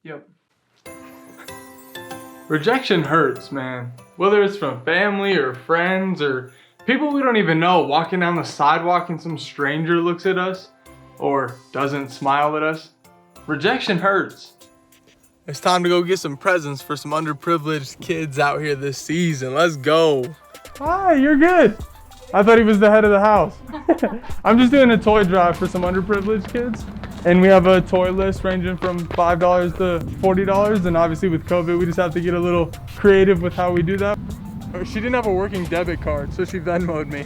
Yep. Rejection hurts, man. Whether it's from family or friends or people we don't even know walking down the sidewalk and some stranger looks at us or doesn't smile at us. Rejection hurts. It's time to go get some presents for some underprivileged kids out here this season. Let's go. Hi, you're good. I thought he was the head of the house. I'm just doing a toy drive for some underprivileged kids. And we have a toy list ranging from $5 to $40. And obviously with COVID, we just have to get a little creative with how we do that. She didn't have a working debit card, so she Venmo'd me.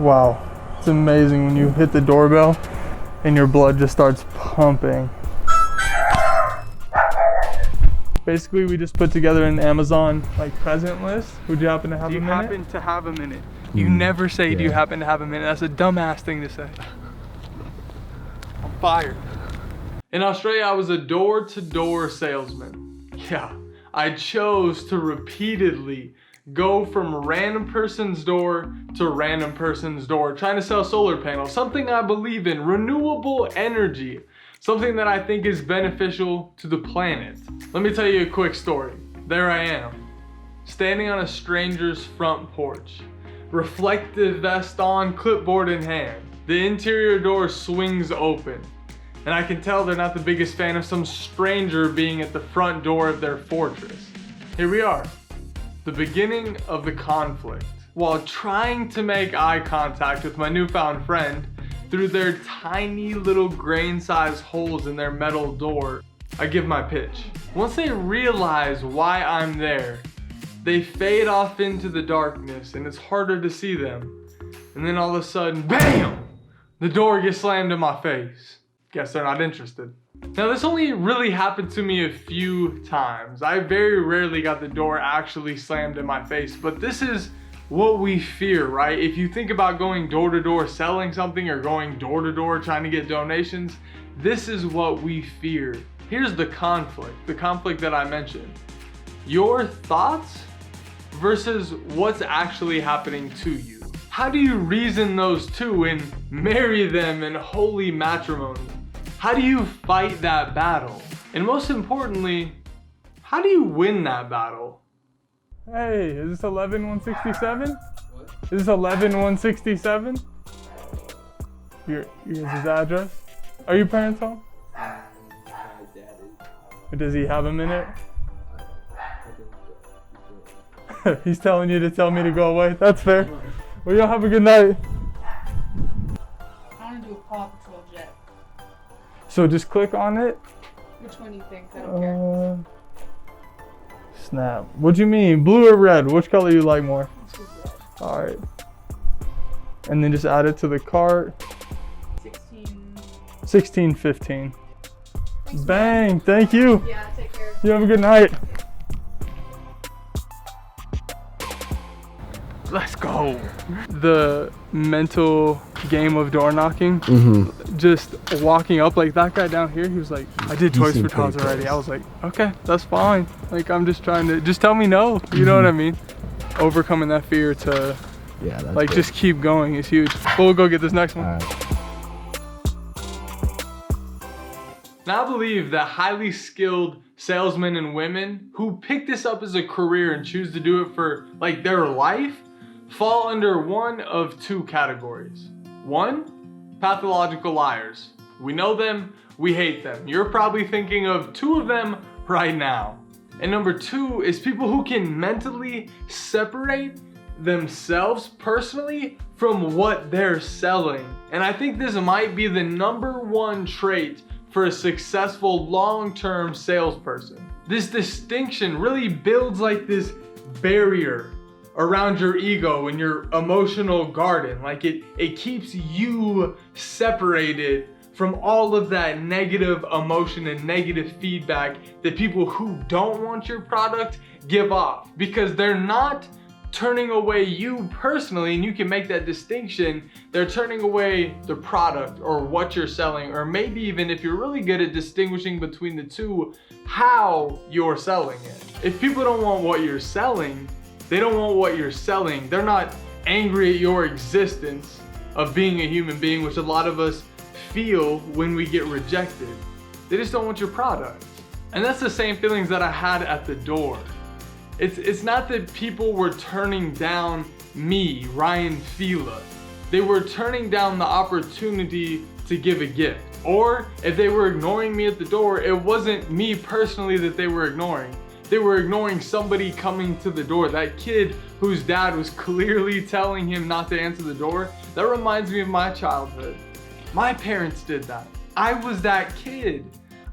Wow, it's amazing when you hit the doorbell and your blood just starts pumping. Basically, we just put together an Amazon present list. Would you happen to have a minute? Do you happen to have a minute? You never say, do you happen to have a minute? That's a dumbass thing to say. I'm fired. In Australia, I was a door-to-door salesman. Yeah, I chose to repeatedly go from random person's door to random person's door, trying to sell solar panels, something I believe in, renewable energy, something that I think is beneficial to the planet. Let me tell you a quick story. There I am, standing on a stranger's front porch, reflective vest on, clipboard in hand. The interior door swings open, and I can tell they're not the biggest fan of some stranger being at the front door of their fortress. Here we are, the beginning of the conflict. While trying to make eye contact with my newfound friend through their tiny little grain-sized holes in their metal door, I give my pitch. Once they realize why I'm there, they fade off into the darkness and it's harder to see them. And then all of a sudden, BAM! The door gets slammed in my face. Guess they're not interested. Now this only really happened to me a few times. I very rarely got the door actually slammed in my face, but this is what we fear, right? If you think about going door to door selling something or going door to door trying to get donations, this is what we fear. Here's the conflict that I mentioned. Your thoughts versus what's actually happening to you. How do you reason those two and marry them in holy matrimony? How do you fight that battle? And most importantly, how do you win that battle? Hey, is this 11167? What? Is this 11167? Here's his address. Are your parents home? My dad is. Does he have a minute? He's telling you to tell me to go away? That's fair. Well, y'all have a good night. I want to do a Paw Patrol jet. So just click on it. Which one do you think? I don't care. Snap. What do you mean? Blue or red? Which color you like more? Alright. And then just add it to the cart. 16.15. Bang! Man. Thank you. Yeah, take care. You have a good night. Let's go. The mental game of door knocking. Just walking up, like that guy down here, he was like, I did Toys for Tots already. I was like, okay, that's fine. Like, I'm just trying to, just tell me no. You know what I mean? Overcoming that fear to, like, just keep going is huge. But we'll go get this next one. Now I believe that highly skilled salesmen and women who pick this up as a career and choose to do it for like their life fall under one of two categories. One, pathological liars. We know them, we hate them. You're probably thinking of two of them right now. And number two is people who can mentally separate themselves personally from what they're selling. And I think this might be the number one trait for a successful long-term salesperson. This distinction really builds like this barrier around your ego and your emotional garden. Like it keeps you separated from all of that negative emotion and negative feedback that people who don't want your product give off, because they're not turning away you personally, and you can make that distinction. They're turning away the product or what you're selling, or maybe even, if you're really good at distinguishing between the two, how you're selling it. If people don't want what you're selling, they don't want what you're selling. They're not angry at your existence of being a human being, which a lot of us feel when we get rejected. They just don't want your product. And that's the same feelings that I had at the door. It's not that people were turning down me, Ryan Fila. They were turning down the opportunity to give a gift. Or if they were ignoring me at the door, it wasn't me personally that they were ignoring. They were ignoring somebody coming to the door. That kid whose dad was clearly telling him not to answer the door, that reminds me of my childhood. My parents did that. I was that kid.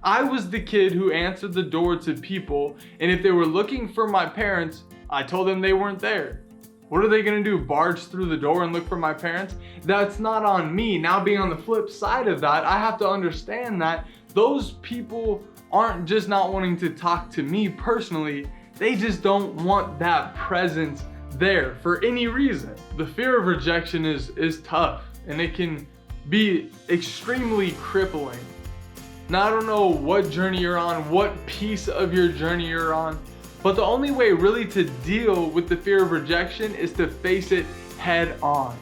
I was the kid who answered the door to people, and if they were looking for my parents, I told them they weren't there. What are they gonna do, barge through the door and look for my parents? That's not on me. Now being on the flip side of that, I have to understand that those people aren't just not wanting to talk to me personally, they just don't want that presence there for any reason. The fear of rejection is tough, and it can be extremely crippling. Now I don't know what journey you're on, what piece of your journey you're on, but the only way really to deal with the fear of rejection is to face it head on.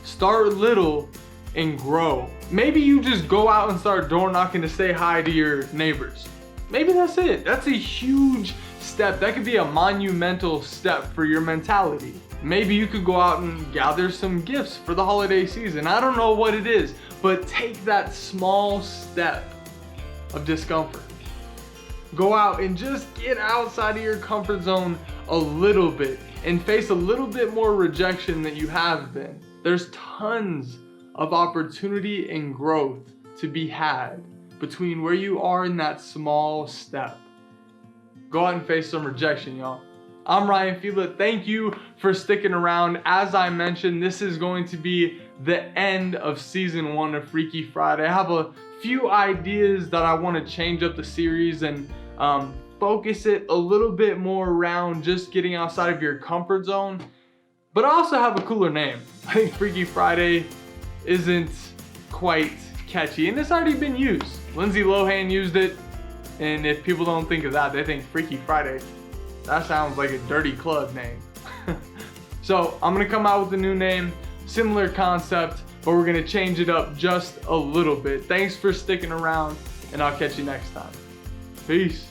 Start little and grow. Maybe you just go out and start door knocking to say hi to your neighbors. Maybe that's it. That's a huge step. That could be a monumental step for your mentality. Maybe you could go out and gather some gifts for the holiday season. I don't know what it is, but take that small step of discomfort. Go out and just get outside of your comfort zone a little bit and face a little bit more rejection than you have been. There's tons of opportunity and growth to be had between where you are in that small step. Go out and face some rejection, y'all. I'm Ryan Fila. Thank you for sticking around. As I mentioned, this is going to be the end of season 1 of Freaky Friday. I have a few ideas that I want to change up the series and focus it a little bit more around just getting outside of your comfort zone. But I also have a cooler name. I think Freaky Friday isn't quite catchy, and it's already been used. Lindsay Lohan used it, and if people don't think of that, they think Freaky Friday. That sounds like a dirty club name. So I'm gonna come out with a new name, similar concept, but we're gonna change it up just a little bit. Thanks for sticking around, and I'll catch you next time. Peace.